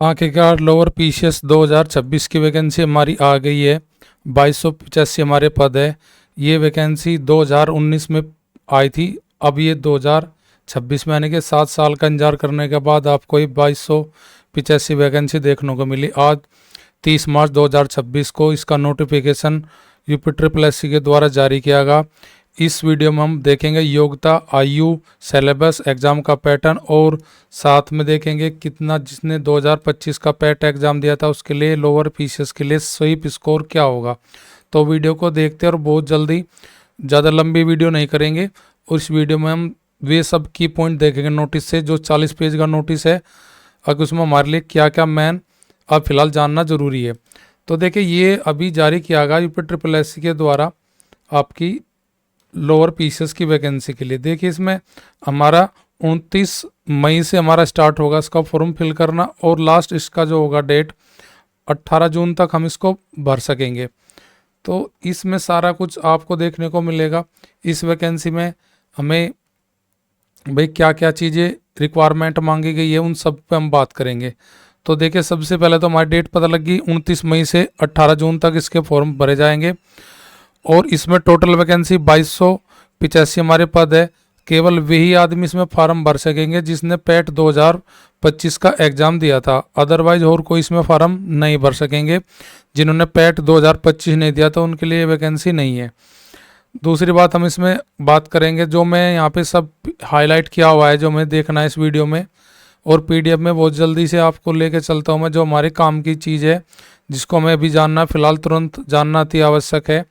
आखिरकार lower PCS 2026 की vacancy हमारी आ गई है। 2285 हमारे पद है। ये वैकेंसी 2019 में आई थी। अब ये 2026 में आने के 7 साल का इंतजार करने के बाद आपको ये 2285 वैकेंसी देखने को मिली। आज 30 मार्च 2026 को इसका नोटिफिकेशन यूपी ट्रिपल एससी के द्वारा जारी किया गया। इस वीडियो में हम देखेंगे योग्यता, आयु, सिलेबस, एग्ज़ाम का पैटर्न और साथ में देखेंगे कितना जिसने 2025 का पैट एग्ज़ाम दिया था उसके लिए लोअर पीसीएस के लिए स्वीप स्कोर क्या होगा। तो वीडियो को देखते हैं और बहुत जल्दी, ज़्यादा लंबी वीडियो नहीं करेंगे। और इस वीडियो में हम वे सब की पॉइंट देखेंगे नोटिस से, जो 40 पेज का नोटिस है, अगर उसमें हमारे लिए क्या क्या मैन अब फिलहाल जानना ज़रूरी है। तो देखिए ये अभी जारी किया गया यूपी ट्रिपल एससी के द्वारा आपकी लोअर पीसीएस की वैकेंसी के लिए। देखिए इसमें हमारा 29 मई से हमारा स्टार्ट होगा इसका फॉर्म फिल करना और लास्ट इसका जो होगा डेट 18 जून तक हम इसको भर सकेंगे। तो इसमें सारा कुछ आपको देखने को मिलेगा। इस वैकेंसी में हमें भाई क्या क्या चीज़ें रिक्वायरमेंट मांगी गई है उन सब पे हम बात करेंगे। तो देखिए सबसे पहले तो हमारी डेट पता लगी 29 मई से 18 जून तक इसके फॉर्म भरे जाएंगे। और इसमें टोटल वैकेंसी 2285 हमारे पद है। केवल वही आदमी इसमें फार्म भर सकेंगे जिसने पैट 2025 का एग्ज़ाम दिया था। अदरवाइज और कोई इसमें फार्म नहीं भर सकेंगे। जिन्होंने पैट 2025 नहीं दिया था उनके लिए वैकेंसी नहीं है। दूसरी बात हम इसमें बात करेंगे, जो मैं यहाँ पे सब हाईलाइट किया हुआ है जो हमें देखना है इस वीडियो में, और पीडीएफ में बहुत जल्दी से आपको लेके चलता हूँ मैं, जो हमारे काम की चीज़ है जिसको हमें अभी जानना फिलहाल तुरंत जानना अति आवश्यक है।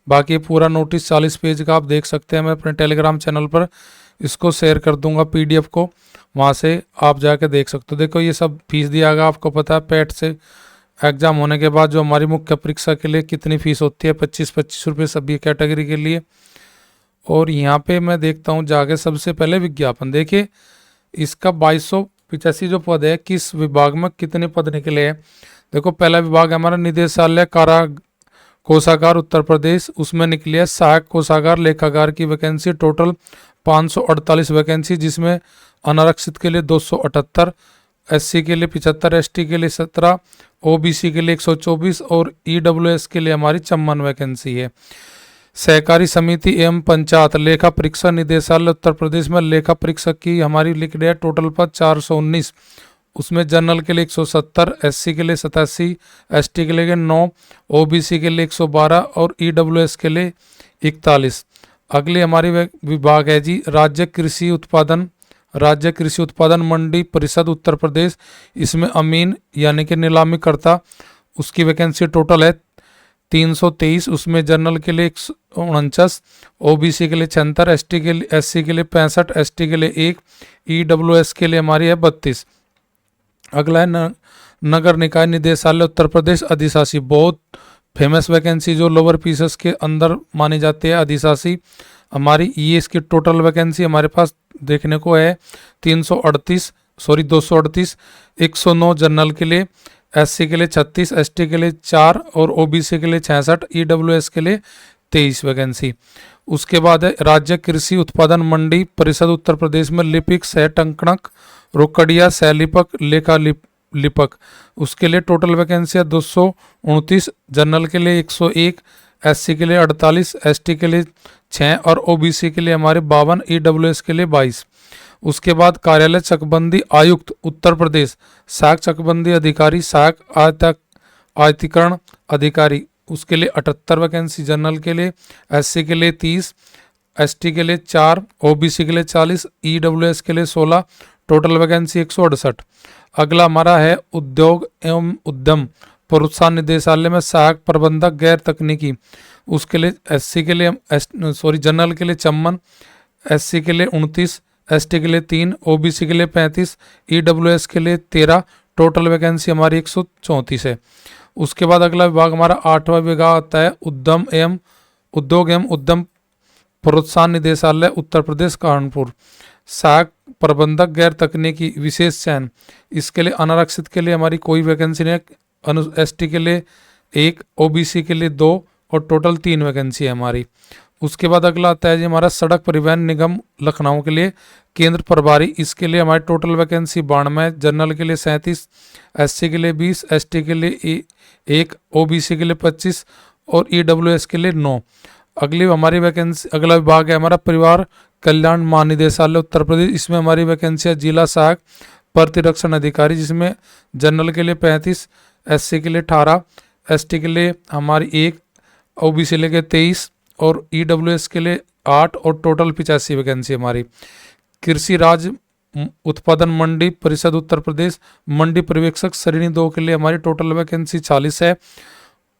बाकी पूरा नोटिस 40 पेज का आप देख सकते हैं। मैं अपने टेलीग्राम चैनल पर इसको शेयर कर दूंगा पीडीएफ को, वहाँ से आप जाके देख सकते हो। देखो ये सब फीस दिया गया, आपको पता है पैट से एग्ज़ाम होने के बाद जो हमारी मुख्य परीक्षा के लिए कितनी फ़ीस होती है, 25-25 रुपये सभी कैटेगरी के लिए। और यहाँ पे मैं देखता हूँ जाके सबसे पहले विज्ञापन। देखिए इसका 2285 जो पद है किस विभाग में कितने पद निकले हैं। देखो पहला विभाग हमारा निदेशालय कारा कोषागार उत्तर प्रदेश, उसमें निकली है सहायक कोषागार लेखाकार की वैकेंसी। टोटल 548 वैकेंसी, जिसमें अनारक्षित के लिए 278, एससी के लिए 75, एसटी के लिए 17, ओबीसी के लिए 124 और ईडब्ल्यूएस के लिए हमारी 54 वैकेंसी है। सहकारी समिति एवं पंचायत लेखा परीक्षा निदेशालय उत्तर प्रदेश में लेखा परीक्षक की हमारी लिख रही है टोटल पद 419। उसमें जनरल के लिए 170, एससी के लिए 87, एसटी के लिए 9, ओबीसी के लिए 112 और ईडब्ल्यूएस के लिए 41। अगली हमारी विभाग है जी राज्य कृषि उत्पादन मंडी परिषद उत्तर प्रदेश। इसमें अमीन यानी कि नीलामी करता, उसकी वैकेंसी टोटल है 323। उसमें जनरल के लिए 149, ओबीसी के लिए 76, एससी के लिए 65, एसटी के लिए 1, ईडब्ल्यूएस के लिए हमारी है 32। अगला है नगर निकाय निदेशालय उत्तर प्रदेश अधिशासी, बहुत फेमस वैकेंसी जो लोअर पीसीएस के अंदर मानी जाती है अधिशासी हमारी। ये इसकी टोटल वैकेंसी हमारे पास देखने को है 238, 109 जनरल के लिए, एससी के लिए 36, एसटी के लिए 4 और ओबीसी के लिए 66, ईडब्ल्यूएस के लिए 23 वैकेंसी। उसके बाद है राज्य कृषि उत्पादन मंडी परिषद उत्तर प्रदेश में लिपिक, सह टंकणक, रोकड़िया, सैलिपक, लेखा लिपक, उसके लिए टोटल वैकेंसी है 229। जनरल के लिए 101, एससी के लिए 48, एसटी के लिए 6 और ओबीसी के लिए हमारे 52, ईडब्ल्यूएस के लिए 22। उसके बाद कार्यालय चकबंदी आयुक्त उत्तर प्रदेश, सहायक चकबंदी अधिकारी, सहायक आयतिकरण अधिकारी, उसके लिए 78 वैकेंसी। जनरल के लिए, एससी के लिए 30, एसटी के लिए 4, ओबीसी के लिए 40, ईडब्ल्यूएस के लिए 16, टोटल वैकेंसी 168। अगला हमारा है उद्योग एवं उद्यम प्रोत्साहन निदेशालय में सहायक प्रबंधक गैर तकनीकी, उसके लिए एससी के लिए जनरल के लिए 54, एससी के लिए 29, एसटी के लिए 3, ओबीसी के लिए 35, ईडब्ल्यूएस के लिए 13, टोटल वैकेंसी हमारी 134 है। उसके बाद अगला विभाग हमारा 8वां विभाग आता है उद्योग एवं उद्यम प्रोत्साहन निदेशालय उत्तर प्रदेश कानपुर, सहायक प्रबंधक गैर तकनीकी विशेष चयन, इसके लिए अनारक्षित के लिए हमारी कोई वैकेंसी नहीं, एसटी के लिए 1, ओबीसी के लिए 2 और टोटल 3 वैकेंसी है हमारी। उसके बाद अगला आता है जी हमारा सड़क परिवहन निगम लखनऊ के लिए केंद्र प्रभारी। इसके लिए हमारी टोटल वैकेंसी 92, जनरल के लिए 37, एससी के लिए 20, एसटी के लिए 1, ओबीसी के लिए 25 और ईडब्ल्यूएस के लिए 9। अगली हमारी वैकेंसी, अगला विभाग है हमारा परिवार कल्याण महानिदेशालय उत्तर प्रदेश। इसमें हमारी वैकेंसी है जिला सहायक प्रतिरक्षण अधिकारी, जिसमें जनरल के लिए 35, एससी के लिए 18, एसटी के लिए हमारी 1, ओबीसी के लिए 23 और ईडब्ल्यूएस के लिए 8 और टोटल 85 वैकेंसी हमारी। कृषि राज्य उत्पादन मंडी परिषद उत्तर प्रदेश मंडी पर्यवेक्षक श्रेणी 2 के लिए हमारी टोटल वैकेंसी 40 है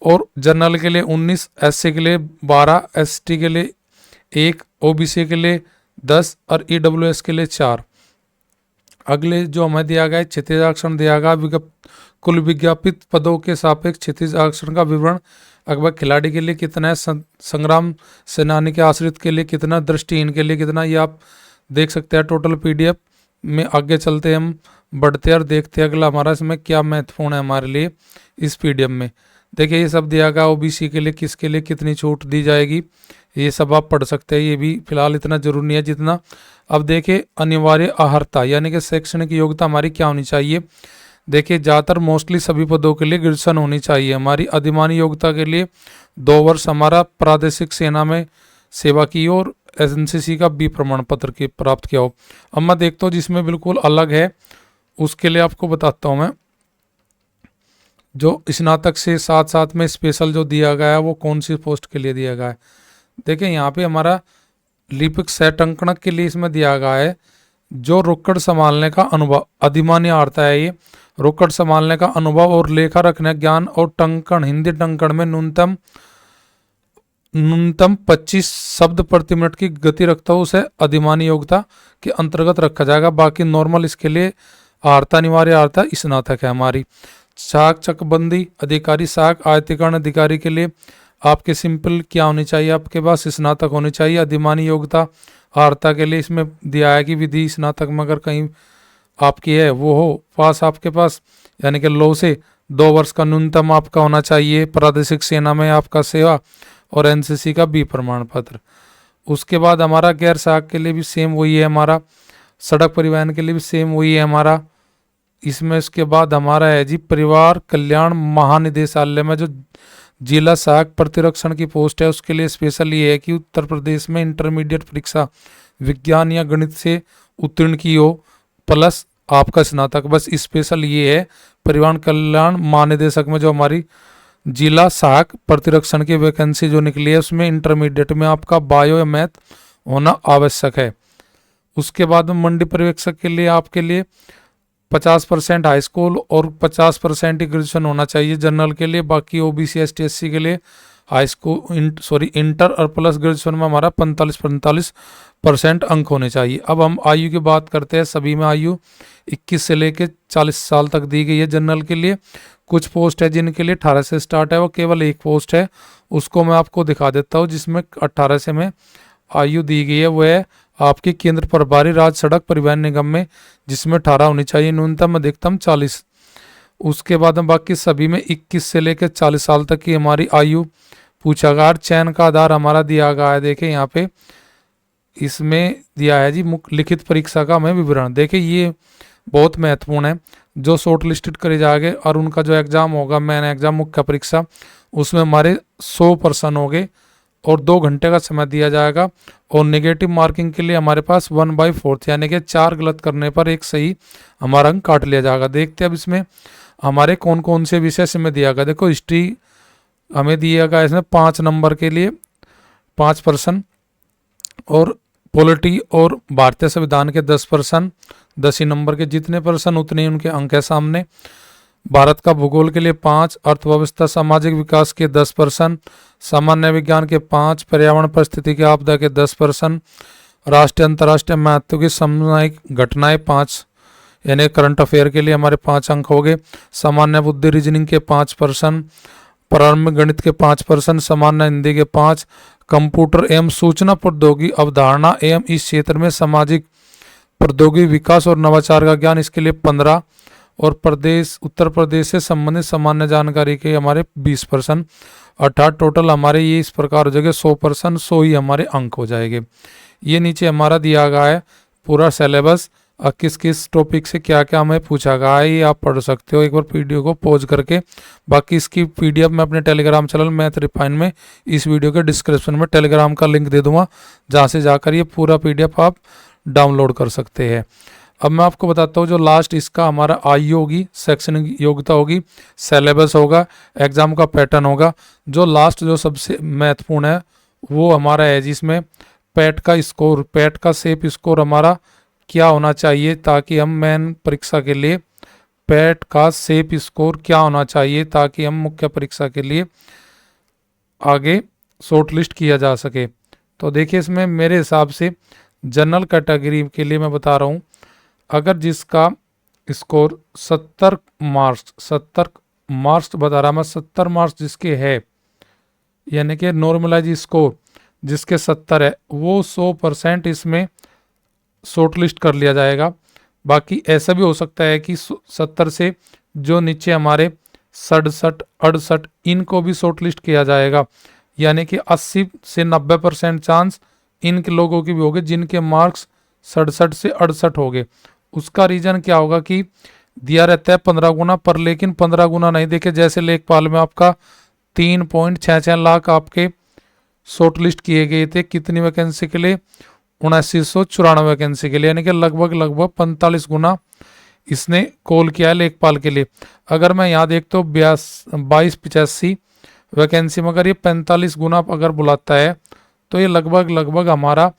और जनरल के लिए 19, एससी के लिए 12, एसटी के लिए 1, ओबीसी के लिए 10 और ईडब्ल्यूएस के लिए 4। अगले जो हमें दिया गया है क्षितिज आरक्षण दिया गया, कुल विज्ञापित पदों के सापेक्ष क्षितिज आरक्षण का विवरण। अकबर खिलाड़ी के लिए कितना है, संग्राम सेनानी के आश्रित के लिए कितना, दृष्टिहीन के लिए कितना, ये आप देख सकते हैं टोटल पीडीएफ में। आगे चलते हैं, हम बढ़ते हैं और देखते हैं अगला हमारा इसमें क्या महत्वपूर्ण है हमारे लिए इस पीडीएफ में। देखिए ये सब दिया गया, ओबीसी के लिए किसके लिए कितनी छूट दी जाएगी, ये सब आप पढ़ सकते हैं। ये भी फिलहाल इतना जरूरी नहीं है जितना। अब देखिए अनिवार्य अर्हता यानी कि शैक्षणिक योग्यता हमारी क्या होनी चाहिए। देखिए ज़्यादातर मोस्टली सभी पदों के लिए ग्रेजुएशन होनी चाहिए हमारी। अधिमान्य योग्यता के लिए 2 वर्ष हमारा प्रादेशिक सेना में सेवा की और एनसीसी का बी प्रमाण पत्र की प्राप्त किया हो। अब मैं देखता हूँ जिसमें बिल्कुल अलग है, उसके लिए आपको बताता हूँ मैं। जो स्नातक से साथ साथ में स्पेशल जो दिया गया है वो कौन सी पोस्ट के लिए दिया गया है। देखिए यहाँ पे हमारा लिपिक सेट अंकणक के लिए इसमें दिया गया है जो रोकड़ संभालने का अनुभव, अधिमान्य अर्हता है ये, रोकड़ संभालने का अनुभव और लेखा रखने ज्ञान और टंकण, हिंदी टंकण में न्यूनतम 25 शब्द प्रति मिनट की गति रखता हो, उसे अधिमान्य योग्यता के अंतर्गत रखा जाएगा। बाकी नॉर्मल इसके लिए अर्हता, अनिवार्य अर्हता स्नातक है हमारी। शाक चकबंदी अधिकारी, शाक आयतीकरण अधिकारी के लिए आपके सिंपल क्या होनी चाहिए, आपके पास स्नातक होनी चाहिए। अधिमान्य योग्यता अर्हता के लिए इसमें दिया है कि विधि स्नातक में अगर कहीं आपकी है वो हो पास आपके पास, यानी कि लो से 2 वर्ष का न्यूनतम आपका होना चाहिए। प्रादेशिक सेना में आपका सेवा और एनसीसी का बी प्रमाण पत्र। उसके बाद हमारा गैर सहायक के लिए भी सेम वही है हमारा, सड़क परिवहन के लिए भी सेम वही है हमारा। इसमें इसके बाद हमारा है जी परिवार कल्याण महानिदेशालय में जो जिला सहायक प्रतिरक्षण की पोस्ट है उसके लिए स्पेशल ये है कि उत्तर प्रदेश में इंटरमीडिएट परीक्षा विज्ञान या गणित से उत्तीर्ण की हो प्लस आपका स्नातक, बस स्पेशल ये है। परिवहन कल्याण महानिदेशक में जो हमारी जिला सहायक प्रतिरक्षण की वैकेंसी जो निकली है उसमें इंटरमीडिएट में आपका बायो या मैथ होना आवश्यक है। उसके बाद में मंडी पर्यवेक्षक के लिए आपके लिए 50% हाई स्कूल और 50% ही ग्रेजुएशन होना चाहिए जनरल के लिए। बाकी ओबीसी एसटी एससी के लिए हाई स्कूल इंटर और प्लस ग्रेजुएशन में हमारा 45% अंक होने चाहिए। अब हम आयु की बात करते हैं। सभी में आयु 21 से लेकर 40 साल तक दी गई है जनरल के लिए। कुछ पोस्ट है जिनके लिए 18 से स्टार्ट है, वो केवल एक पोस्ट है, उसको मैं आपको दिखा देता हूँ जिसमें 18 से में आयु दी गई है। वो है आपकी केंद्र प्रभारी राज्य सड़क परिवहन निगम में, जिसमें 18 होनी चाहिए, न्यूनतम अधिकतम 40। उसके बाद हम बाकी सभी में 21 से लेकर 40 साल तक की हमारी आयु पूछा गया। चयन का आधार हमारा दिया गया है, देखें यहाँ पे इसमें दिया है जी लिखित परीक्षा का हमें विवरण। देखिए ये बहुत महत्वपूर्ण है। जो शॉर्ट लिस्टेड करे जाएंगे और उनका जो एग्जाम होगा मेन एग्जाम मुख्य परीक्षा, उसमें हमारे 100% होंगे और 2 घंटे का समय दिया जाएगा। और नेगेटिव मार्किंग के लिए हमारे पास 1/4 यानी कि 4 गलत करने पर एक सही हमारा अंक काट लिया जाएगा। देखते हैं अब इसमें हमारे कौन कौन से विषय से में दिया गया। देखो हिस्ट्री हमें दिया गया इसमें 5 नंबर के लिए 5% और पॉलिटी और भारतीय संविधान के 10%, 10 ही नंबर के जितने पर्सन उतने ही उनके अंक है सामने। भारत का भूगोल के लिए 5, अर्थव्यवस्था सामाजिक विकास के 10%, सामान्य विज्ञान के 5, पर्यावरण परिस्थिति की आपदा के 10%, राष्ट्रीय अंतर्राष्ट्रीय महत्व की सामयिक घटनाएं 5 यानी करंट अफेयर के लिए हमारे 5 अंक हो गए। सामान्य बुद्धि रीजनिंग के 5%, प्रारंभिक गणित के 5%, सामान्य हिंदी के 5, कंप्यूटर एवं सूचना प्रौद्योगिकी अवधारणा एवं इस क्षेत्र में सामाजिक प्रौद्योगिकी विकास और नवाचार का ज्ञान इसके लिए 15, और प्रदेश उत्तर प्रदेश से संबंधित सामान्य जानकारी के हमारे 20%, अर्थात टोटल हमारे ये इस प्रकार हो जाएगा 100%, 100 ही हमारे अंक हो जाएंगे। ये नीचे हमारा दिया गया है पूरा सिलेबस, किस किस टॉपिक से क्या क्या हमें पूछा गया है, ये आप पढ़ सकते हो एक बार वीडियो को पॉज करके। बाकी इसकी पीडीएफ मैं अपने टेलीग्राम चैनल मैथ रिफाइन में इस वीडियो के डिस्क्रिप्शन में टेलीग्राम का लिंक दे दूंगा, जहाँ से जाकर ये पूरा पीडीएफ आप डाउनलोड कर सकते हैं। अब मैं आपको बताता हूँ जो लास्ट इसका हमारा आयु होगी, शैक्षणिक योग्यता होगी, सिलेबस होगा, एग्जाम का पैटर्न होगा। जो लास्ट जो सबसे महत्वपूर्ण है वो हमारा है जिसमें पैट का स्कोर, पैट का सेफ स्कोर हमारा क्या होना चाहिए ताकि हम मेन परीक्षा के लिए, पैट का सेफ स्कोर क्या होना चाहिए ताकि हम मुख्य परीक्षा के लिए आगे शॉर्टलिस्ट किया जा सके। तो देखिए इसमें मेरे हिसाब से जनरल कैटेगरी के लिए मैं बता रहा हूँ, अगर जिसका स्कोर 70 मार्क्स बता रहा मैं, 70 मार्क्स जिसके है, यानी कि नॉर्मलाइज स्कोर जिसके 70 है, वो 100% इसमें शॉर्टलिस्ट कर लिया जाएगा। बाकी ऐसा भी हो सकता है कि 70 से जो नीचे हमारे 67, 68 इनको भी शॉर्टलिस्ट किया जाएगा, यानी कि 80 से 90% चांस इनके लोगों की भी होंगे जिनके मार्क्स 67 से 68 हो गए। उसका रीजन क्या होगा कि दिया रहता है 15 गुना पर, लेकिन 15 गुना नहीं देखे। जैसे लेखपाल में आपका 3.66 लाख आपके शॉर्टलिस्ट किए गए थे, कितनी वैकेंसी के लिए, 7994 वैकेंसी के लिए, यानी कि लगभग 45 गुना इसने कॉल किया है लेखपाल के लिए। अगर मैं यहाँ देखता हूँ 2285 वैकेंसी में अगर ये 45 गुना अगर बुलाता है तो ये लगभग हमारा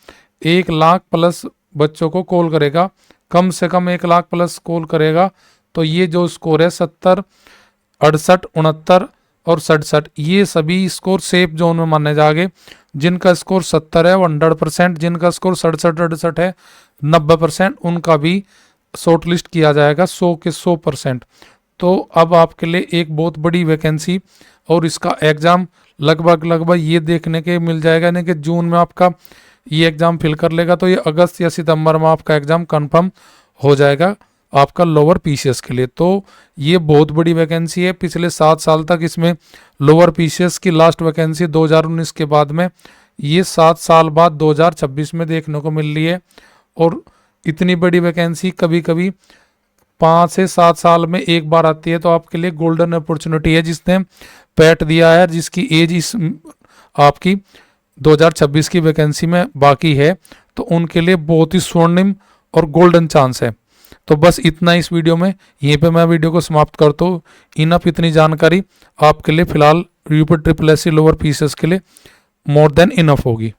1 लाख प्लस बच्चों को कॉल करेगा, कम से कम 1 लाख प्लस कॉल करेगा। तो ये जो स्कोर है 70, 68, 69 और 67, ये सभी स्कोर सेफ जोन में माने जाएंगे। जिनका स्कोर 70 है वो 100%, जिनका स्कोर 67, 68 है 90%, उनका भी शॉर्टलिस्ट किया जाएगा 100 के 100%। तो अब आपके लिए एक बहुत बड़ी वैकेंसी और इसका एग्ज़ाम लगभग ये देखने के मिल जाएगा, यानी कि जून में आपका ये एग्ज़ाम फिल कर लेगा तो ये अगस्त या सितंबर में आपका एग्ज़ाम कंफर्म हो जाएगा आपका लोअर पीसीएस के लिए। तो ये बहुत बड़ी वैकेंसी है। पिछले 7 साल तक इसमें लोअर पीसीएस की लास्ट वैकेंसी 2019 के बाद में, ये 7 साल बाद 2026 में देखने को मिल रही है। और इतनी बड़ी वैकेंसी कभी कभी 5 से 7 साल में एक बार आती है, तो आपके लिए गोल्डन अपॉर्चुनिटी है। जिसने पैट दिया है, जिसकी एज इस आपकी 2026 की वैकेंसी में बाकी है, तो उनके लिए बहुत ही स्वर्णिम और गोल्डन चांस है। तो बस इतना इस वीडियो में, यहीं पे मैं वीडियो को समाप्त करता हूँ। इनफ इतनी जानकारी आपके लिए फिलहाल UP triple SC lower PCS के लिए मोर देन इनफ होगी।